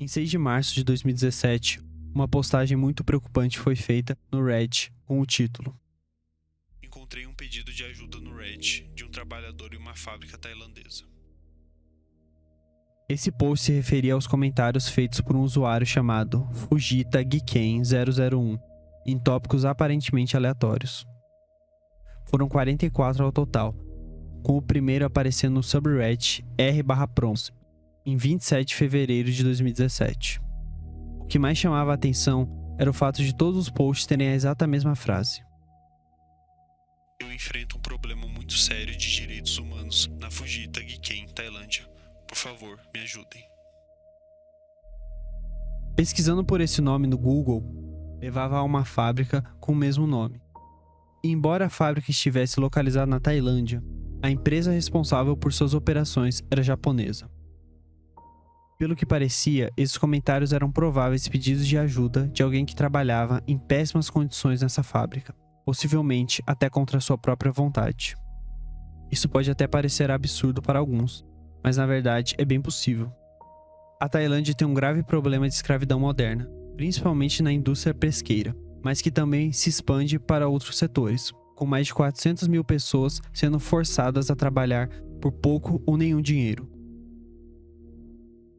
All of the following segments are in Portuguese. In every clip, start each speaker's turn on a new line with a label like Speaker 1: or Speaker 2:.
Speaker 1: Em 6 de março de 2017, uma postagem muito preocupante foi feita no Reddit com o título:
Speaker 2: Encontrei um pedido de ajuda no Reddit de um trabalhador em uma fábrica tailandesa.
Speaker 1: Esse post se referia aos comentários feitos por um usuário chamado Fujita Giken 001 em tópicos aparentemente aleatórios. Foram 44 ao total, com o primeiro aparecendo no subreddit r/proms em 27 de fevereiro de 2017. O que mais chamava a atenção era o fato de todos os posts terem a exata mesma frase:
Speaker 2: Eu enfrento um problema muito sério de direitos humanos na Fujita Giken, Tailândia. Por favor, me ajudem.
Speaker 1: Pesquisando por esse nome no Google, levava a uma fábrica com o mesmo nome. E embora a fábrica estivesse localizada na Tailândia, a empresa responsável por suas operações era japonesa. Pelo que parecia, esses comentários eram prováveis pedidos de ajuda de alguém que trabalhava em péssimas condições nessa fábrica, possivelmente até contra sua própria vontade. Isso pode até parecer absurdo para alguns, mas na verdade é bem possível. A Tailândia tem um grave problema de escravidão moderna, principalmente na indústria pesqueira, mas que também se expande para outros setores, com mais de 400 mil pessoas sendo forçadas a trabalhar por pouco ou nenhum dinheiro.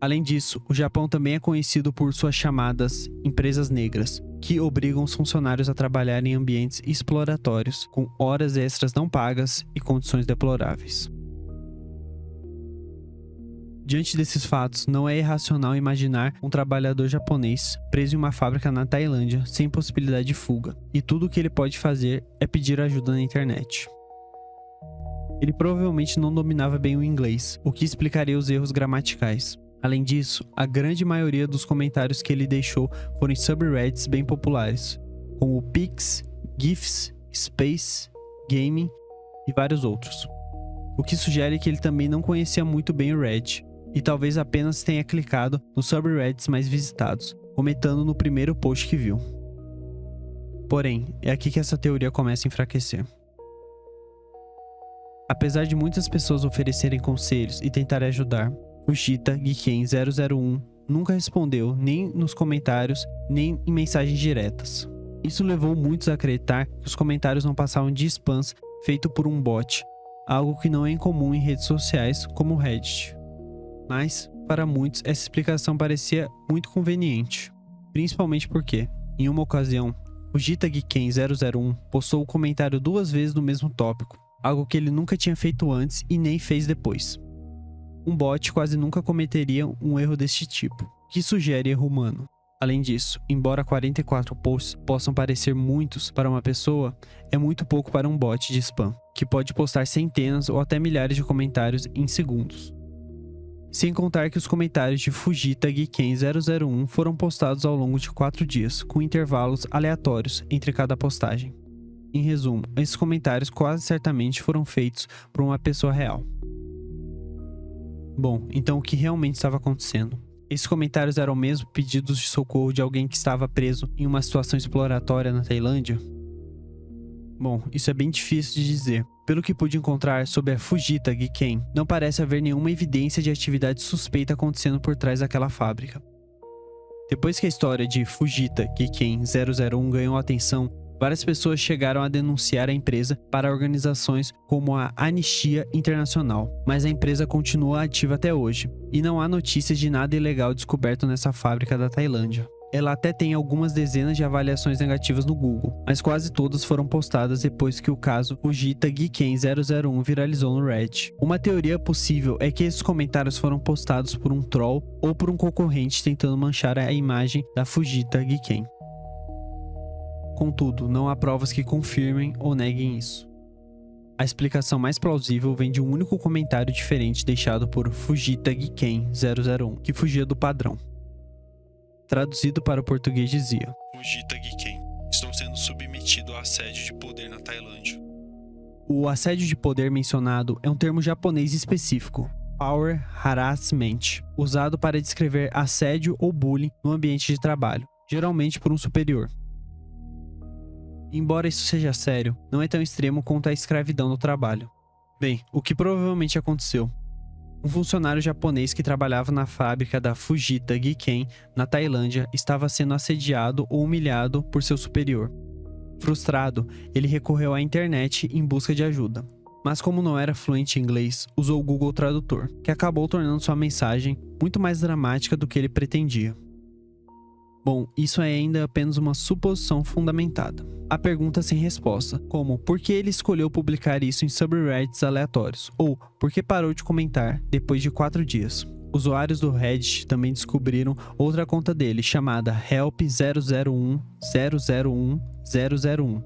Speaker 1: Além disso, o Japão também é conhecido por suas chamadas empresas negras, que obrigam os funcionários a trabalhar em ambientes exploratórios, com horas extras não pagas e condições deploráveis. Diante desses fatos, não é irracional imaginar um trabalhador japonês preso em uma fábrica na Tailândia sem possibilidade de fuga, e tudo o que ele pode fazer é pedir ajuda na internet. Ele provavelmente não dominava bem o inglês, o que explicaria os erros gramaticais. Além disso, a grande maioria dos comentários que ele deixou foram em subreddits bem populares, como Pics, GIFs, Space, Gaming e vários outros. O que sugere que ele também não conhecia muito bem o Reddit, e talvez apenas tenha clicado nos subreddits mais visitados, comentando no primeiro post que viu. Porém, é aqui que essa teoria começa a enfraquecer. Apesar de muitas pessoas oferecerem conselhos e tentarem ajudar, o Fujita Giken 001 nunca respondeu nem nos comentários, nem em mensagens diretas. Isso levou muitos a acreditar que os comentários não passavam de spams feito por um bot, algo que não é incomum em redes sociais como o Reddit. Mas, para muitos, essa explicação parecia muito conveniente, principalmente porque, em uma ocasião, o Fujita Giken 001 postou o comentário 2 vezes no mesmo tópico, algo que ele nunca tinha feito antes e nem fez depois. Um bot quase nunca cometeria um erro deste tipo, que sugere erro humano. Além disso, embora 44 posts possam parecer muitos para uma pessoa, é muito pouco para um bot de spam, que pode postar centenas ou até milhares de comentários em segundos. Sem contar que os comentários de Fujita Giken 001 foram postados ao longo de 4 dias, com intervalos aleatórios entre cada postagem. Em resumo, esses comentários quase certamente foram feitos por uma pessoa real. Bom, então o que realmente estava acontecendo? Esses comentários eram mesmo pedidos de socorro de alguém que estava preso em uma situação exploratória na Tailândia? Bom, isso é bem difícil de dizer. Pelo que pude encontrar sobre a Fujita Giken, não parece haver nenhuma evidência de atividade suspeita acontecendo por trás daquela fábrica. Depois que a história de Fujita Giken 001 ganhou atenção, várias pessoas chegaram a denunciar a empresa para organizações como a Anistia Internacional, mas a empresa continua ativa até hoje, e não há notícias de nada ilegal descoberto nessa fábrica da Tailândia. Ela até tem algumas dezenas de avaliações negativas no Google, mas quase todas foram postadas depois que o caso Fujita Giken 001 viralizou no Reddit. Uma teoria possível é que esses comentários foram postados por um troll ou por um concorrente tentando manchar a imagem da Fujita Giken. Contudo, não há provas que confirmem ou neguem isso. A explicação mais plausível vem de um único comentário diferente deixado por Fujita Giken 001, que fugia do padrão. Traduzido para o português dizia:
Speaker 2: Fujita Giken, estou sendo submetido a assédio de poder na Tailândia.
Speaker 1: O assédio de poder mencionado é um termo japonês específico, Power Harassment, usado para descrever assédio ou bullying no ambiente de trabalho, geralmente por um superior. Embora isso seja sério, não é tão extremo quanto a escravidão no trabalho. Bem, o que provavelmente aconteceu? Um funcionário japonês que trabalhava na fábrica da Fujita Giken, na Tailândia, estava sendo assediado ou humilhado por seu superior. Frustrado, ele recorreu à internet em busca de ajuda. Mas como não era fluente em inglês, usou o Google Tradutor, que acabou tornando sua mensagem muito mais dramática do que ele pretendia. Bom, isso é ainda apenas uma suposição fundamentada. Há perguntas sem resposta, como por que ele escolheu publicar isso em subreddits aleatórios, ou por que parou de comentar depois de 4 dias. Usuários do Reddit também descobriram outra conta dele, chamada help001001001001,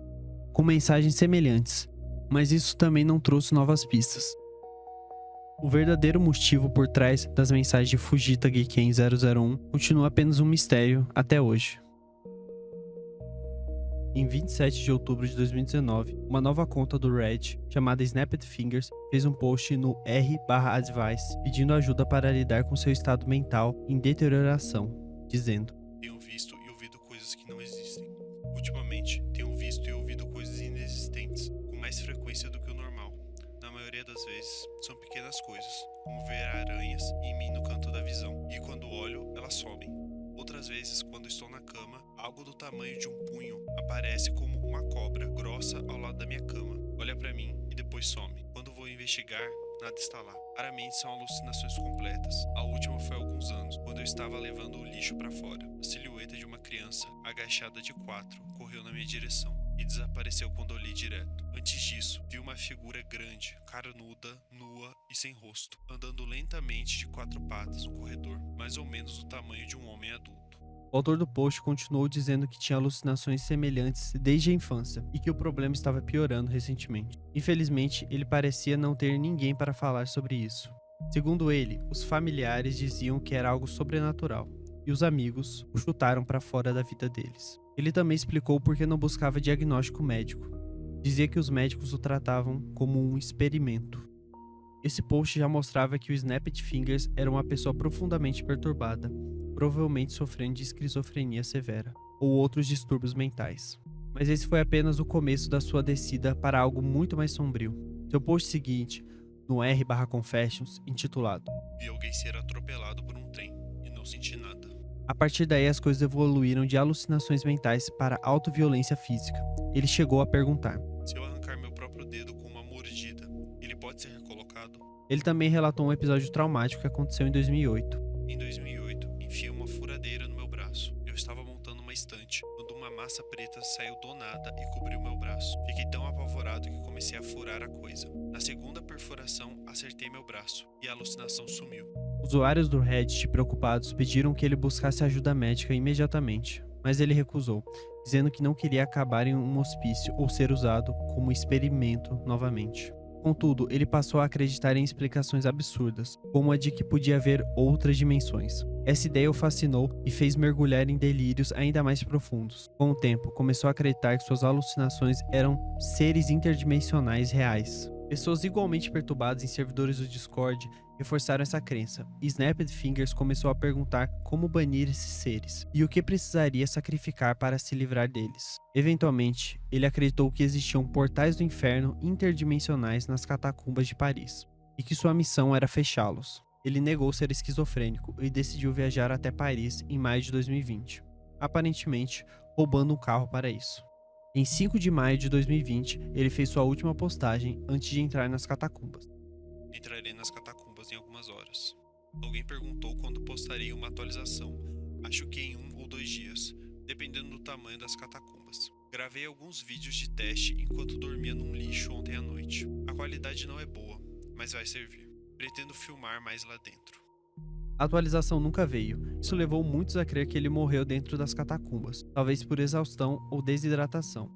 Speaker 1: com mensagens semelhantes, mas isso também não trouxe novas pistas. O verdadeiro motivo por trás das mensagens de Fujita Giken 001 continua apenas um mistério até hoje. Em 27 de outubro de 2019, uma nova conta do Reddit, chamada Snapped Fingers, fez um post no r/advice pedindo ajuda para lidar com seu estado mental em deterioração, dizendo:
Speaker 2: Tenho visto e ouvido coisas que não existem. Ultimamente, tenho visto e ouvido coisas inexistentes, com mais frequência do que o normal. Na maioria das vezes, são pequenas coisas, como ver aranhas em mim no canto da visão, e quando olho, elas sobem. Outras vezes, quando estou na cama, algo do tamanho de um punho aparece como uma cobra grossa ao lado da minha cama. Olha pra mim e depois some. Quando vou investigar, nada está lá. Raramente são alucinações completas. A última foi há alguns anos, quando eu estava levando o lixo pra fora. A silhueta de uma criança, agachada de 4, correu na minha direção e desapareceu quando olhei direto. Antes disso, vi uma figura grande, carnuda, nua e sem rosto, andando lentamente de 4 patas no corredor, mais ou menos do tamanho de um homem adulto.
Speaker 1: O autor do post continuou dizendo que tinha alucinações semelhantes desde a infância e que o problema estava piorando recentemente. Infelizmente, ele parecia não ter ninguém para falar sobre isso. Segundo ele, os familiares diziam que era algo sobrenatural e os amigos o chutaram para fora da vida deles. Ele também explicou por que não buscava diagnóstico médico. Dizia que os médicos o tratavam como um experimento. Esse post já mostrava que o Snapped Fingers era uma pessoa profundamente perturbada, provavelmente sofrendo de esquizofrenia severa ou outros distúrbios mentais. Mas esse foi apenas o começo da sua descida para algo muito mais sombrio. Seu post seguinte, no r/confessions, intitulado
Speaker 2: Vi alguém ser atropelado por um trem e não senti nada.
Speaker 1: A partir daí as coisas evoluíram de alucinações mentais para autoviolência física. Ele chegou a perguntar:
Speaker 2: Se eu arrancar meu próprio dedo com uma mordida, ele pode ser recolocado?
Speaker 1: Ele também relatou um episódio traumático que aconteceu em 2008.
Speaker 2: Em 2008, enfiei uma furadeira no meu braço. Eu estava montando uma estante, quando uma massa preta saiu do nada e cobriu meu braço. Fiquei tão apavorado que comecei a furar a coisa. Na segunda perfuração, acertei meu braço e a alucinação sumiu.
Speaker 1: Usuários do Reddit preocupados pediram que ele buscasse ajuda médica imediatamente, mas ele recusou, dizendo que não queria acabar em um hospício ou ser usado como experimento novamente. Contudo, ele passou a acreditar em explicações absurdas, como a de que podia haver outras dimensões. Essa ideia o fascinou e fez mergulhar em delírios ainda mais profundos. Com o tempo, começou a acreditar que suas alucinações eram seres interdimensionais reais. Pessoas igualmente perturbadas em servidores do Discord reforçaram essa crença, e Snapped Fingers começou a perguntar como banir esses seres, e o que precisaria sacrificar para se livrar deles. Eventualmente, ele acreditou que existiam portais do inferno interdimensionais nas catacumbas de Paris, e que sua missão era fechá-los. Ele negou ser esquizofrênico e decidiu viajar até Paris em maio de 2020, aparentemente roubando um carro para isso. Em 5 de maio de 2020, ele fez sua última postagem antes de entrar nas catacumbas.
Speaker 2: Entrarei nas catacumbas em algumas horas. Alguém perguntou quando postarei uma atualização. Acho que em 1 ou 2 dias, dependendo do tamanho das catacumbas. Gravei alguns vídeos de teste enquanto dormia num lixo ontem à noite. A qualidade não é boa, mas vai servir. Pretendo filmar mais lá dentro.
Speaker 1: A atualização nunca veio. Isso levou muitos a crer que ele morreu dentro das catacumbas, talvez por exaustão ou desidratação.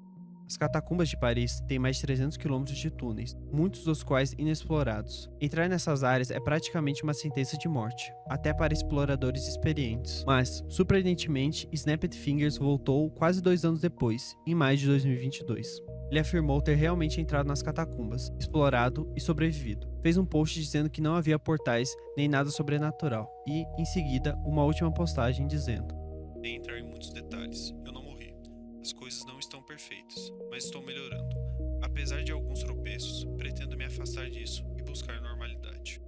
Speaker 1: As catacumbas de Paris têm mais de 300 km de túneis, muitos dos quais inexplorados. Entrar nessas áreas é praticamente uma sentença de morte, até para exploradores experientes. Mas, surpreendentemente, Snapped Fingers voltou quase 2 anos depois, em maio de 2022. Ele afirmou ter realmente entrado nas catacumbas, explorado e sobrevivido. Fez um post dizendo que não havia portais nem nada sobrenatural e, em seguida, uma última postagem dizendo:
Speaker 2: Sem entrar em muitos detalhes, eu não morri. As coisas não estão perfeitas, mas estou melhorando. Apesar de alguns tropeços, pretendo me afastar disso e buscar normalidade.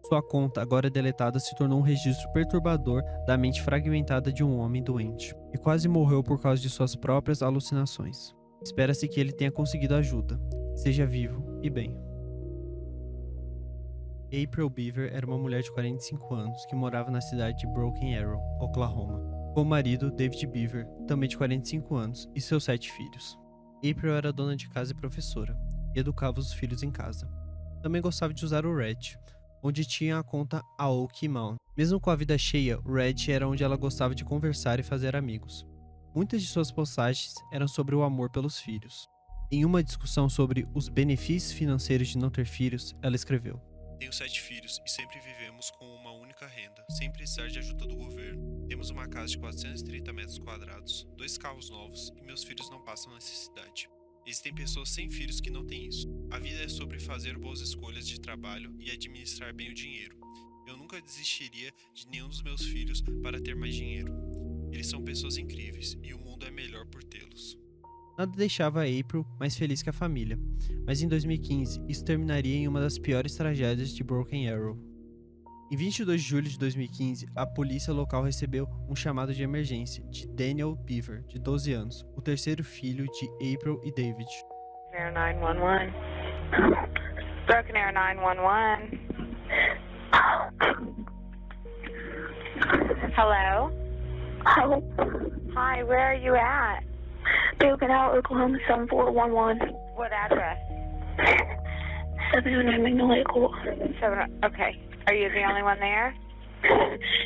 Speaker 1: Sua conta, agora deletada, se tornou um registro perturbador da mente fragmentada de um homem doente, e quase morreu por causa de suas próprias alucinações. Espera-se que ele tenha conseguido ajuda, seja vivo e bem. April Beaver era uma mulher de 45 anos que morava na cidade de Broken Arrow, Oklahoma, com o marido David Beaver, também de 45 anos, e seus 7 filhos. April era dona de casa e professora, e educava os filhos em casa. Também gostava de usar o Reddit, onde tinha a conta Aoki Mountain. Mesmo com a vida cheia, o Reddit era onde ela gostava de conversar e fazer amigos. Muitas de suas postagens eram sobre o amor pelos filhos. Em uma discussão sobre os benefícios financeiros de não ter filhos, ela escreveu:
Speaker 2: Tenho 7 filhos e sempre vivemos com uma única renda, sem precisar de ajuda do governo. Temos uma casa de 430 metros quadrados, 2 carros novos e meus filhos não passam necessidade. Existem pessoas sem filhos que não têm isso. A vida é sobre fazer boas escolhas de trabalho e administrar bem o dinheiro. Eu nunca desistiria de nenhum dos meus filhos para ter mais dinheiro. Eles são pessoas incríveis e o mundo é melhor por tê-los.
Speaker 1: Nada deixava a April mais feliz que a família, mas em 2015 isso terminaria em uma das piores tragédias de Broken Arrow. Em 22 de julho de 2015, a polícia local recebeu um chamado de emergência de Daniel Beaver, de 12 anos, o terceiro filho de April e David.
Speaker 3: Air 911. Broken Air 911. Hello?
Speaker 4: Hello.
Speaker 3: Hi, where are you at?
Speaker 4: Broken Arrow, Oklahoma 7411.
Speaker 3: What address?
Speaker 4: 709 Magnolia Court.
Speaker 3: Okay. Are you the only one there?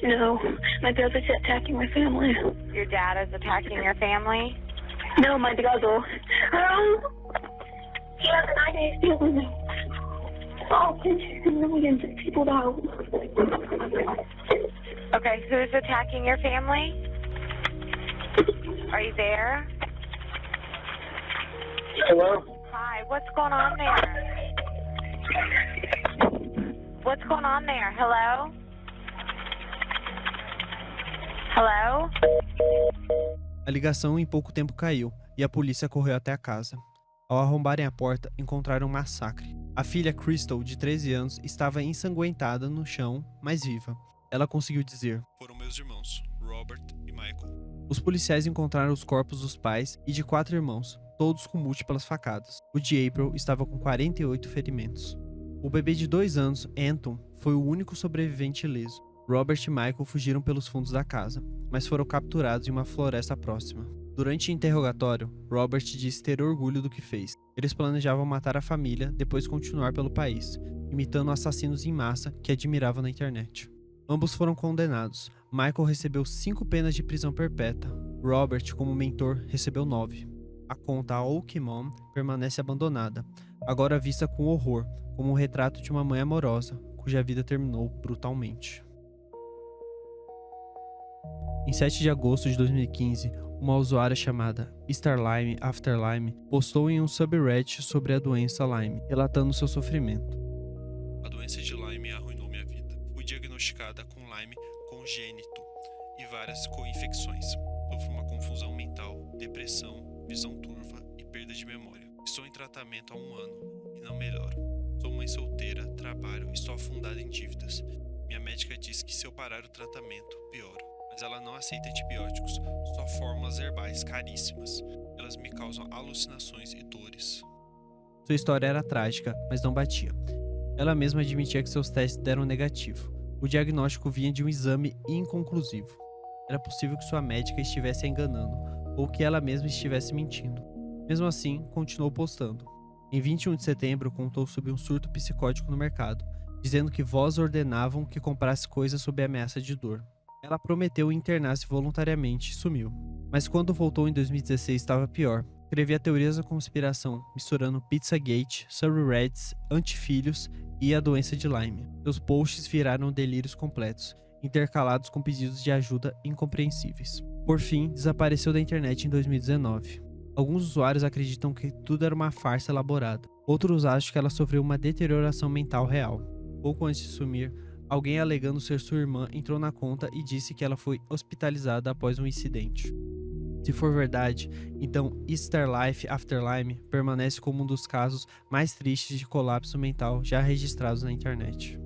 Speaker 4: No, my brother's attacking my family.
Speaker 3: Your dad is attacking your family?
Speaker 4: No, my brother. He has an idea stealing me. Oh, millions of people out.
Speaker 3: Okay, who's attacking your family? Are you there?
Speaker 4: Hello?
Speaker 3: Hi, what's going on there? What's going on there? Hello? Hello?
Speaker 1: A ligação em pouco tempo caiu e a polícia correu até a casa. Ao arrombarem a porta, encontraram um massacre. A filha Crystal, de 13 anos, estava ensanguentada no chão, mas viva. Ela conseguiu dizer:
Speaker 2: Foram meus irmãos, Robert e Michael.
Speaker 1: Os policiais encontraram os corpos dos pais e de 4 irmãos, todos com múltiplas facadas. O de April estava com 48 ferimentos. O bebê de 2 anos, Anton, foi o único sobrevivente ileso. Robert e Michael fugiram pelos fundos da casa, mas foram capturados em uma floresta próxima. Durante o interrogatório, Robert disse ter orgulho do que fez. Eles planejavam matar a família, depois continuar pelo país, imitando assassinos em massa que admiravam na internet. Ambos foram condenados. Michael recebeu 5 penas de prisão perpétua. Robert, como mentor, recebeu 9. A conta Aoki Mom permanece abandonada, agora vista com horror, como um retrato de uma mãe amorosa, cuja vida terminou brutalmente. Em 7 de agosto de 2015, uma usuária chamada Starlime Afterlime postou em um subreddit sobre a doença Lyme, relatando seu sofrimento.
Speaker 2: A doença de Lyme arruinou minha vida. Fui diagnosticada com Lyme congênito e várias co-infecções. Sofro uma confusão mental, depressão, visão turva e perda de memória. Estou em tratamento há 1 ano e não melhoro. Sou mãe solteira, trabalho e estou afundada em dívidas. Minha médica diz que se eu parar o tratamento, pioro. Mas ela não aceita antibióticos, só fórmulas herbais caríssimas. Elas me causam alucinações e dores.
Speaker 1: Sua história era trágica, mas não batia. Ela mesma admitia que seus testes deram negativo. O diagnóstico vinha de um exame inconclusivo. Era possível que sua médica estivesse a enganando, ou que ela mesma estivesse mentindo. Mesmo assim, continuou postando. Em 21 de setembro, contou sobre um surto psicótico no mercado, dizendo que vozes ordenavam que comprasse coisas sob ameaça de dor. Ela prometeu internar-se voluntariamente e sumiu. Mas quando voltou em 2016 estava pior. Escrevia teorias da conspiração, misturando Pizzagate, subreddits, antifilhos e a doença de Lyme. Seus posts viraram delírios completos, intercalados com pedidos de ajuda incompreensíveis. Por fim, desapareceu da internet em 2019. Alguns usuários acreditam que tudo era uma farsa elaborada. Outros acham que ela sofreu uma deterioração mental real. Pouco antes de sumir, alguém alegando ser sua irmã entrou na conta e disse que ela foi hospitalizada após um incidente. Se for verdade, então Starlife Afterlime permanece como um dos casos mais tristes de colapso mental já registrados na internet.